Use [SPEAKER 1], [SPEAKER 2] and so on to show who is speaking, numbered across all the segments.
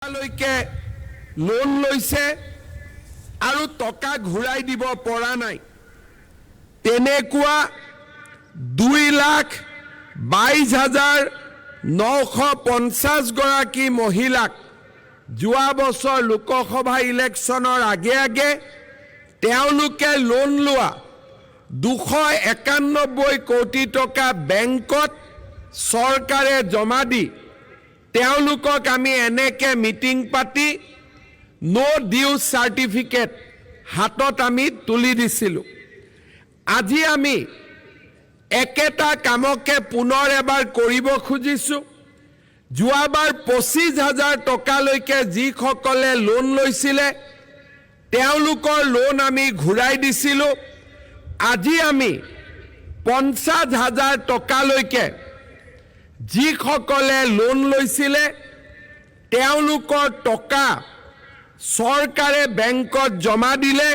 [SPEAKER 1] টকালৈকে লোন লৈছে আৰু টকা ঘূৰাই দিব পৰা নাই তেনেকুৱা 2,22,950 গৰাকী মহিলাক যোৱা বছৰ লোকসভা ইলেকশ্যনৰ আগে তেওঁলোকে লোন লোৱা 291 কোটি টকা বেংকত চৰকাৰে জমা দি তেওঁলোকক আমি এনেকে মিটিং পাতি নো ডিউ সাৰ্টিফিকেট হাতত আমি তুলি দিছিলো আজি আমি একেটা কামকে পুনৰ এবাৰ কৰিব খুজিছো যোৱাবাৰ 25,000 টকালৈকে যিসকলে লোন লৈছিলে তেওঁলোকৰ লোন আমি ঘূৰাই দিছিলো আজি আমি 50,000 টকালৈকে যিসকলে লোন লৈছিলে তেওঁলোকৰ টকা চৰকাৰে বেংকত জমা দিলে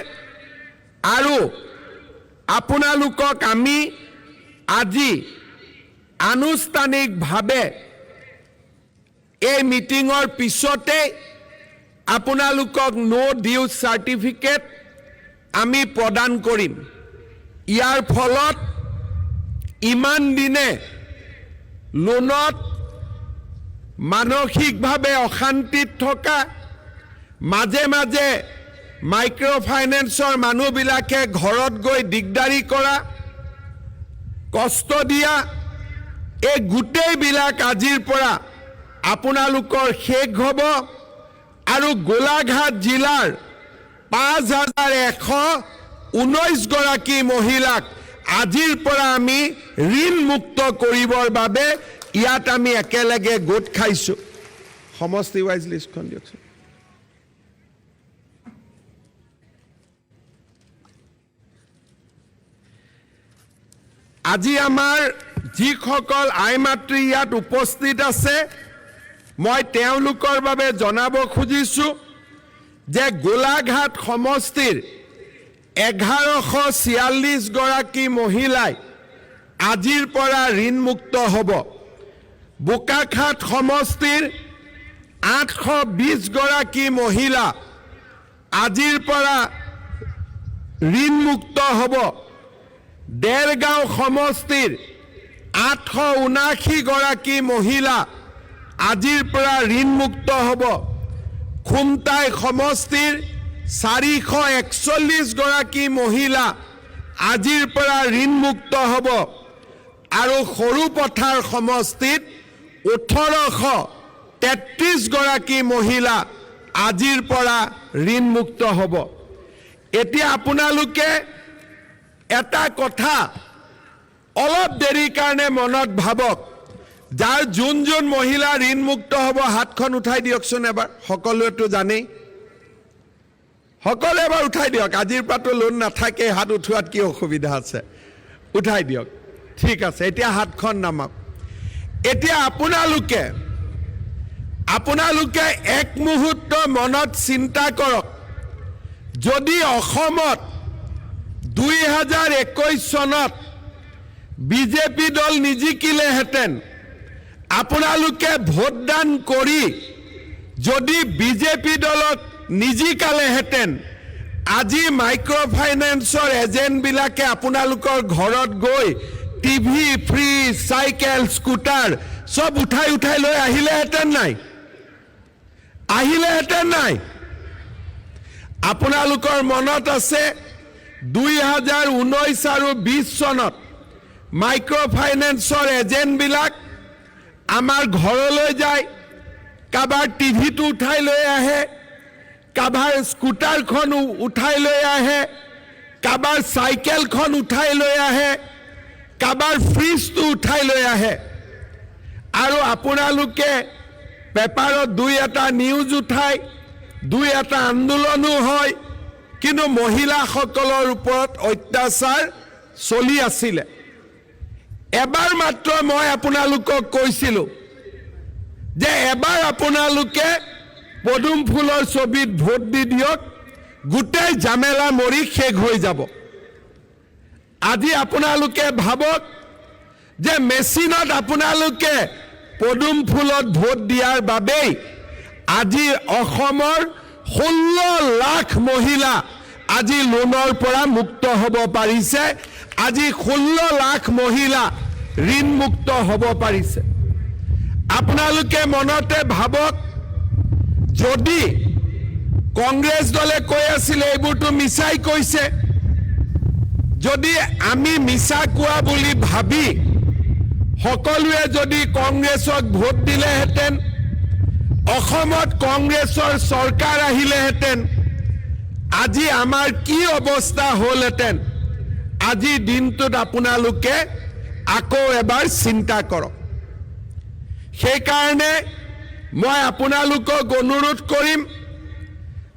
[SPEAKER 1] আৰু আপোনালোকক আমি আজি আনুষ্ঠানিকভাৱে এই মিটিঙৰ পিছতে আপোনালোকক নো ডিউ সাৰ্টিফিকেট আমি প্ৰদান কৰিম ইয়াৰ ফলত ইমান দিনে লোনত মানসিকভাৱে অশান্তিত থকা মাজে মাজে মাইক্ৰ ফাইনেন্সৰ মানুহবিলাকে ঘৰত গৈ দিগদাৰি কৰা কষ্ট দিয়া এই গোটেইবিলাক আজিৰ পৰা আপোনালোকৰ শেষ হ'ব আৰু গোলাঘাট জিলাৰ 5,119 গৰাকী মহিলাক আজিৰ পৰা আমি ঋণ মুক্ত কৰিবৰ বাবে ইয়াত আমি একেলগে গোট খাইছো সমষ্টি ওয়াইজ লিষ্টখন দিয়কচোন আজি আমাৰ যিসকল আইমাতৃ ইয়াত উপস্থিত আছে মই তেওঁলোকৰ বাবে জনাব খুজিছো যে গোলাঘাট সমষ্টিৰ 1146 গৰাকী মহিলাই আজিৰ পৰা ঋণ মুক্ত হ'ব বোকাখাট সমষ্টিৰ 820 গৰাকী মহিলা আজিৰ পৰা ঋণ মুক্ত হ'ব দেৰগাঁও সমষ্টিৰ 879 গৰাকী মহিলা আজিৰ পৰা ঋণ মুক্ত হ'ব খুমটাই সমষ্টিৰ 441 গৰাকী মহিলা আজিৰ পৰা ঋণ মুক্ত হ'ব আৰু সৰুপথাৰ সমষ্টিত 1833 গৰাকী মহিলা আজিৰ পৰা ঋণ মুক্ত হ'ব এতিয়া আপোনালোকে এটা কথা অলপ দেৰি কাৰণে মনত ভাবক যাৰ যোন মহিলা ঋণ মুক্ত হ'ব হাতখন উঠাই দিয়কচোন এবাৰ সকলোৱেতো জানেই সকলো এবাৰ উঠাই দিয়ক আজিৰ পৰাতো লোন নাথাকে হাত উঠোৱাত কি অসুবিধা আছে উঠাই দিয়ক ঠিক আছে এতিয়া হাতখন নামাক এতিয়া আপোনালোকে এক মুহূৰ্ত মনত চিন্তা কৰক যদি অসমত 2021 চনত বিজেপি দল নিজিকিলেহেঁতেন আপোনালোকে ভোটদান কৰি যদি বিজেপি দলক নিজিকালেহেঁতেন আজি মাইক্ৰ ফাইনেন্সৰ এজেণ্টবিলাকে আপোনালোকৰ ঘৰত গৈ টিভি ফ্ৰিজ চাইকেল স্কুটাৰ সব উঠাই লৈ আহিলেহেঁতেন নাই আপোনালোকৰ মনত আছে 2019 আৰু 20 চনত মাইক্ৰ ফাইনেন্সৰ এজেণ্টবিলাক আমাৰ ঘৰলৈ যায় কাবাৰ টিভিটো উঠাই লৈ আহে কাবাৰ স্কুটাৰখন উঠাই লৈ আহে কাবাৰ চাইকেলখন উঠাই লৈ আহে কাবাৰ ফ্ৰিজটো উঠাই লৈ আহে আৰু আপোনালোকে পেপাৰত দুই এটা নিউজ উঠাই দুই এটা আন্দোলনো হয় কিন্তু মহিলাসকলৰ ওপৰত অত্যাচাৰ চলি আছিল এবাৰ মাত্ৰ মই আপোনালোকক কৈছিলো যে এবাৰ আপোনালোকে পদুম ফুলৰ ছবিত ভোট দি দিয়ক গোটেই জামেলা মৰি শেষ হৈ যাব আজি আপোনালোকে ভাবক যে মেচিনত আপোনালোকে পদুম ফুলত ভোট দিয়াৰ বাবেই আজি অসমৰ 16 লাখ মহিলা আজি লোনৰ পৰা মুক্ত হ'ব পাৰিছে। আজি 16 লাখ মহিলা ঋণ মুক্ত হ'ব পাৰিছে। আপোনালোকে মনতে ভাবক, যদি কংগ্ৰেছ দলে কৈ আছিল এইবোৰতো মিছাই কৈছে, যদি আমি মিছা কোৱা বুলি ভাবি সকলোৱে যদি কংগ্ৰেছক ভোট দিলেহেঁতেন, অসমত কংগ্ৰেছৰ চৰকাৰ আহিলেহেঁতেন, আজি আমাৰ কি অৱস্থা হ'লহেঁতেন, আজিৰ দিনটোত আপোনালোকে আকৌ এবাৰ চিন্তা কৰক। সেইকাৰণে মই আপোনালোকক অনুৰোধ কৰিম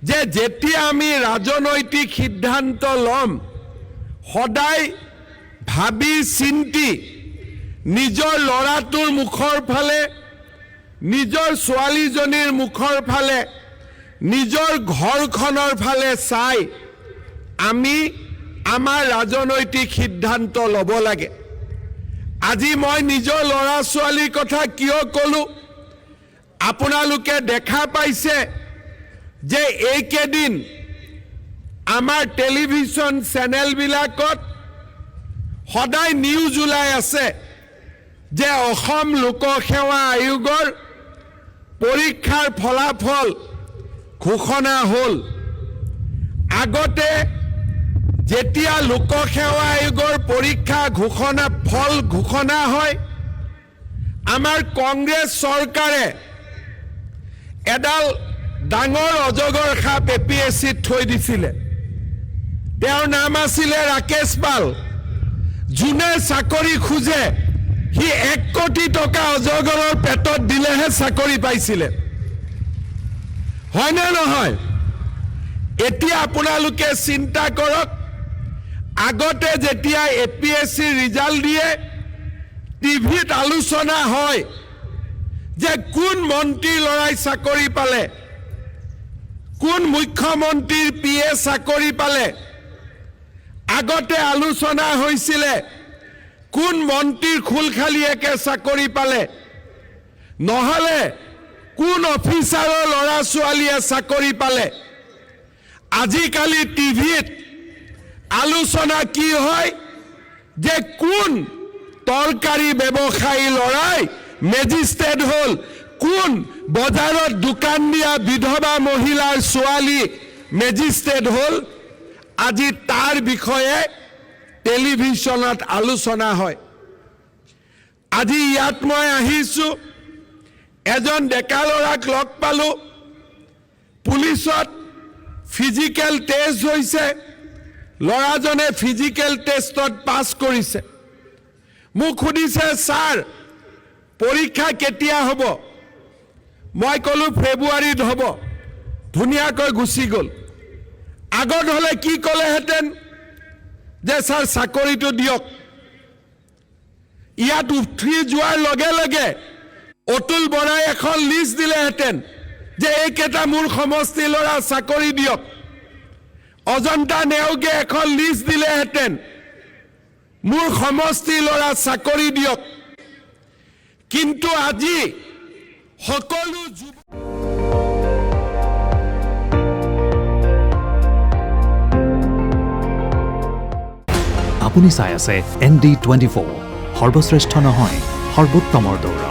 [SPEAKER 1] যে যেতিয়া আমি ৰাজনৈতিক সিদ্ধান্ত ল'ম, সদায় ভাবি চিন্তি নিজৰ ল'ৰাটোৰ মুখৰ ফালে, নিজৰ ছোৱালীজনীৰ মুখৰ ফালে, নিজৰ ঘৰখনৰ ফালে চাই আমি আমাৰ ৰাজনৈতিক সিদ্ধান্ত ল'ব লাগে। আজি মই নিজৰ ল'ৰা ছোৱালীৰ কথা কিয় ক'লো, আপোনালোকে দেখা পাইছে যে এইকেইদিন আমাৰ টেলিভিছন চেনেলবিলাকত সদায় নিউজ ওলাই আছে যে অসম লোকসেৱা আয়োগৰ পৰীক্ষাৰ ফলাফল ঘোষণা হ'ল। আগতে যেতিয়া লোকসেৱা আয়োগৰ পৰীক্ষা ফল ঘোষণা হয়, আমাৰ কংগ্ৰেছ চৰকাৰে এডাল ডাঙৰ অজগৰ সাপ APSCত থৈ দিছিলে। তেওঁৰ নাম আছিলে ৰাকেশ পাল। যোনে চাকৰি খোজে সি 1 কোটি টকা অজগৰৰ পেটত দিলেহে চাকৰি পাইছিলে, হয়নে নহয়? এতিয়া আপোনালোকে চিন্তা কৰক, আগতে যেতিয়া APSC ৰিজাল্ট দিয়ে, টিভিত আলোচনা হয় যে কোন মন্ত্ৰীৰ ল'ৰাই চাকৰি পালে, কোন মুখ্যমন্ত্ৰীৰ PA চাকৰি পালে। আগতে আলোচনা হৈছিলে কোন মন্ত্ৰীৰ খুলখালিয়েকে চাকৰি পালে, নহ'লে কোন অফিচাৰৰ ল'ৰা ছোৱালীয়ে চাকৰি পালে। আজিকালি টিভিত আলোচনা কি হয় যে কোন তৰকাৰী ব্যৱসায়ী ল'ৰাই মেজিষ্ট্ৰেট হ'ল, কোন বজাৰত দোকান দিয়া বিধৱা মহিলাৰ ছোৱালী মেজিষ্ট্ৰেট হ'ল। আজি তাৰ বিষয়ে টেলিভিছনত আলোচনা হয়। আজি ইয়াত মই আহিছোঁ, এজন ডেকা ল'ৰাক লগ পালোঁ, পুলিচত ফিজিকেল টেষ্ট হৈছে, ল'ৰাজনে ফিজিকেল টেষ্টত পাছ কৰিছে। মোক সুধিছে, ছাৰ পৰীক্ষা কেতিয়া হ'ব? মই ক'লোঁ ফেব্ৰুৱাৰীত হ'ব। ধুনীয়াকৈ গুচি গ'ল। আগত হ'লে কি ক'লেহেঁতেন যে ছাৰ চাকৰিটো দিয়ক। ইয়াত উঠি যোৱাৰ লগে লগে অতুল বৰাই এখন লিষ্ট দিলেহেঁতেন যে এইকেইটা মোৰ সমষ্টি ল'ৰা চাকৰি দিয়ক। অজন্তা নেওগে এখন লিষ্ট দিলেহেঁতেন মোৰ সমষ্টি ল'ৰা চাকৰি দিয়ক। কিন্তু আজি সকলো
[SPEAKER 2] আপুনি চাই আছে ND24, সৰ্বশ্ৰেষ্ঠ নহয় সৰ্বোত্তমৰ দৌৰা।